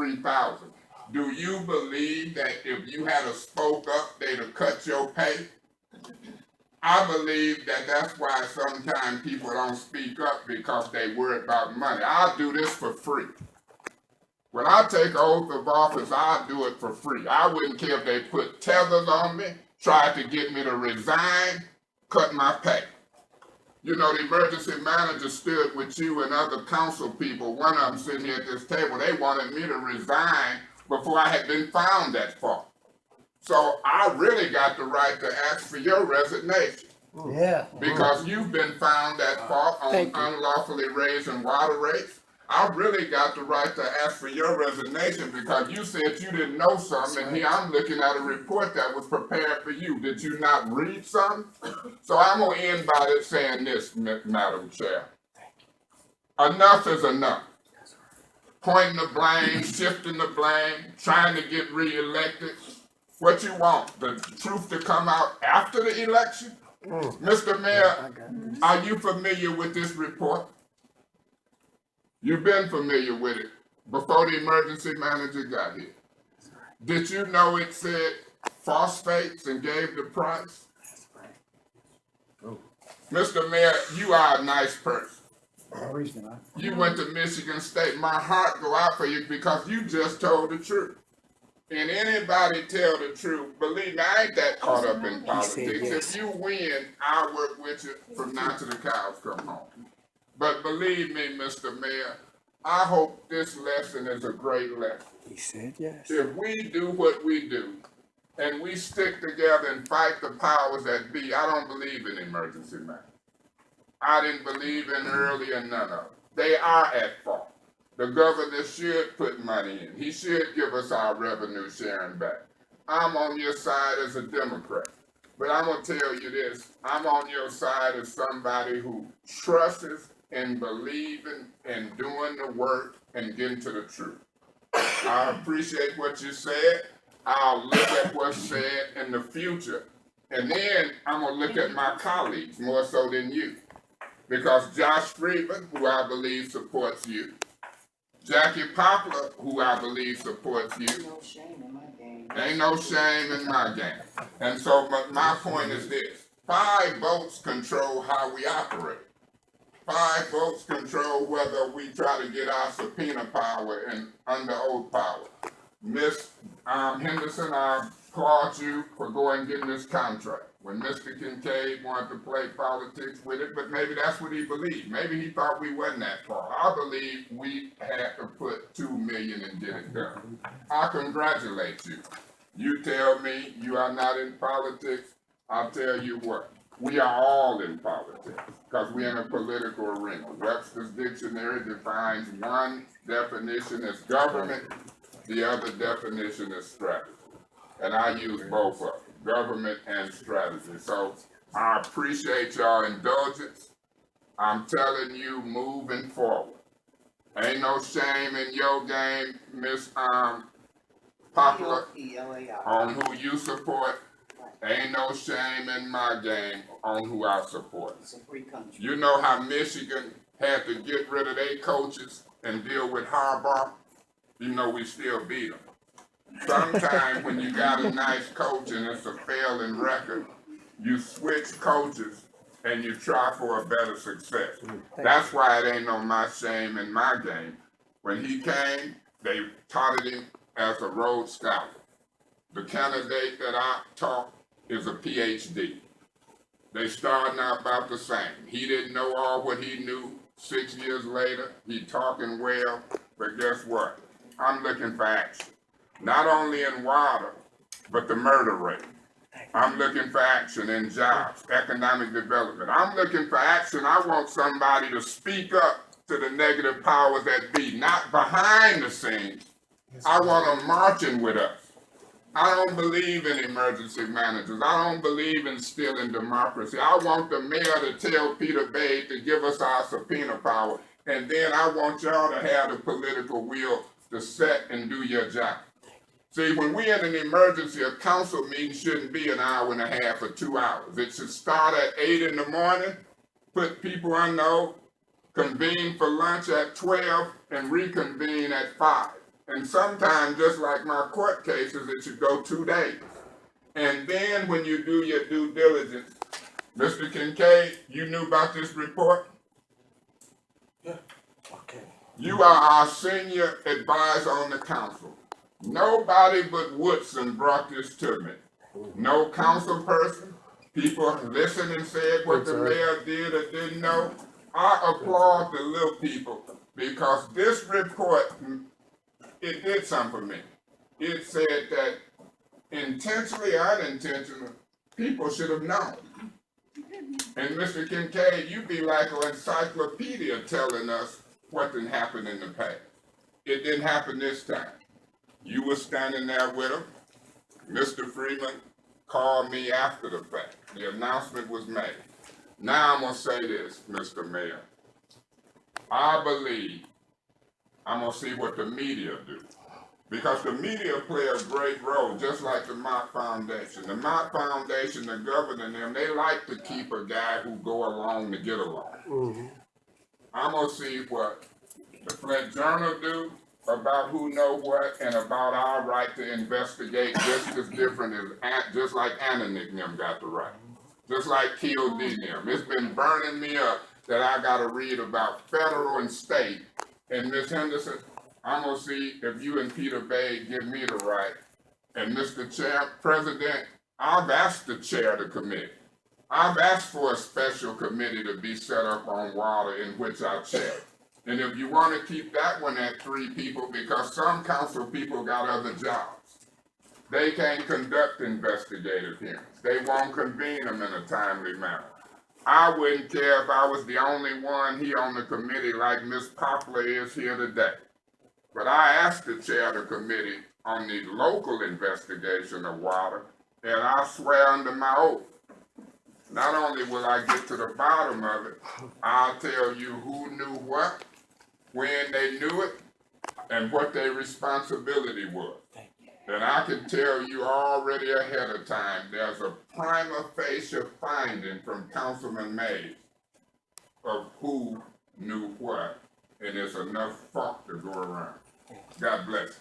3,000. Do you believe that if you had a spoke up, they'd have cut your pay? I believe that that's why sometimes people don't speak up because they worry about money. I'll do this for free. When I take oath of office, I'll do it for free. I wouldn't care if they put tethers on me, tried to get me to resign, cut my pay. You know, the emergency manager stood with you and other council people. One of them sitting here at this table, they wanted me to resign before I had been found at fault. So I really got the right to ask for your resignation. Yeah. Because you've been found at fault on unlawfully raising water rates. I really got the right to ask for your resignation because you said you didn't know something, and here I'm looking at a report that was prepared for you. Did you not read something? So I'm going to end by saying this, Madam Chair. Enough is enough. Pointing the blame, shifting the blame, trying to get reelected. What you want? The truth to come out after the election? Mr. Mayor, are you familiar with this report? You've been familiar with it before the emergency manager got here. Did you know it said phosphates and gave the price? Mr. Mayor, you are a nice person. You went to Michigan State. My heart go out for you because you just told the truth. And anybody tell the truth, believe me, I ain't that caught up in politics. If you win, I'll work with you from now to the cows come home. But believe me, Mr. Mayor, I hope this lesson is a great lesson. He said yes. If we do what we do, and we stick together and fight the powers that be, I don't believe in emergency management. I didn't believe in early and none of them. They are at fault. The governor should put money in. He should give us our revenue sharing back. I'm on your side as a Democrat. But I'm going to tell you this. I'm on your side as somebody who trusts and believing and doing the work and getting to the truth. I appreciate what you said. I'll look at what's said in the future. And then I'm going to look at my colleagues more so than you. Because Josh Freeman, who I believe supports you, Jackie Poplar, who I believe supports you, No shame in my game. ain't no shame in my game. And so my point is this. 5 votes control how we operate. 5 votes control whether we try to get our subpoena power and under oath power. Ms. Henderson, I applaud you for going and getting this contract. When Mr. Kincaid wanted to play politics with it, but maybe that's what he believed. Maybe he thought we wasn't that far. I believe we had to put $2 million and get it done. I congratulate you. You tell me you are not in politics, I'll tell you what. We are all in politics because we're in a political arena. Webster's dictionary defines one definition as government, the other definition is strategy. And I use both of them, government and strategy. So I appreciate y'all indulgence. I'm telling you, moving forward. Ain't no shame in your game, Miss Poplar, on who you support. Ain't no shame in my game on who I support. It's a free country. You know how Michigan had to get rid of their coaches and deal with Harbaugh? You know we still beat them. Sometimes when you got a nice coach and it's a failing record, you switch coaches and you try for a better success. That's why it ain't no my shame in my game. When he came, they touted him as a Rhodes Scholar. The candidate that I taught is a PhD. They starting out about the same. He didn't know all what he knew. 6 years later, he talking well, but guess what? I'm looking for action. Not only in water, but the murder rate. I'm looking for action in jobs, economic development. I'm looking for action. I want somebody to speak up to the negative powers that be, not behind the scenes. I want them marching with us. I don't believe in emergency managers. I don't believe in stealing democracy. I want the mayor to tell Peter Bay to give us our subpoena power, and then I want y'all to have the political will to set and do your job. See, when we're in an emergency, a council meeting shouldn't be an hour and a half or 2 hours. It should start at 8 in the morning, put people on oath, convene for lunch at 12, and reconvene at 5. And sometimes, just like my court cases, it should go 2 days. And then when you do your due diligence, Mr. Kincaid, you knew about this report? Yeah. Okay. You are our senior advisor on the council. Nobody but Woodson brought this to me. No council person. People listened and said what the mayor did or didn't know. I applaud the little people because this report, it did something for me. It said that intentionally or unintentionally, people should have known. And Mr. Kincaid, you be like an encyclopedia telling us what didn't happen in the past. It didn't happen this time. You were standing there with him. Mr. Freeman called me after the fact. The announcement was made. Now I'm gonna say this, Mr. Mayor. I believe I'm gonna see what the media do. Because the media play a great role, just like the Mott Foundation. The Mott Foundation, the governor and them, they like to keep a guy who go along to get along. Mm-hmm. I'm gonna see what the Flint Journal do about who know what and about our right to investigate just as different as, just like Ananick and them got the right. Just like Kildee and them. It's been burning me up that I gotta read about federal and state. And Ms. Henderson, I'm gonna see if you and Peter Bay give me the right. And Mr. President, I've asked to chair the committee. I've asked for a special committee to be set up on water in which I chair. And if you want to keep that one at 3 people, because some council people got other jobs. They can't conduct investigative hearings. They won't convene them in a timely manner. I wouldn't care if I was the only one here on the committee like Ms. Poplar is here today. But I asked to chair the committee on the local investigation of water, and I swear under my oath, not only will I get to the bottom of it, I'll tell you who knew what, when they knew it, and what their responsibility was. And I can tell you already ahead of time, there's a prima facie finding from Councilman Mays of who knew what, and there's enough fuck to go around. God bless you.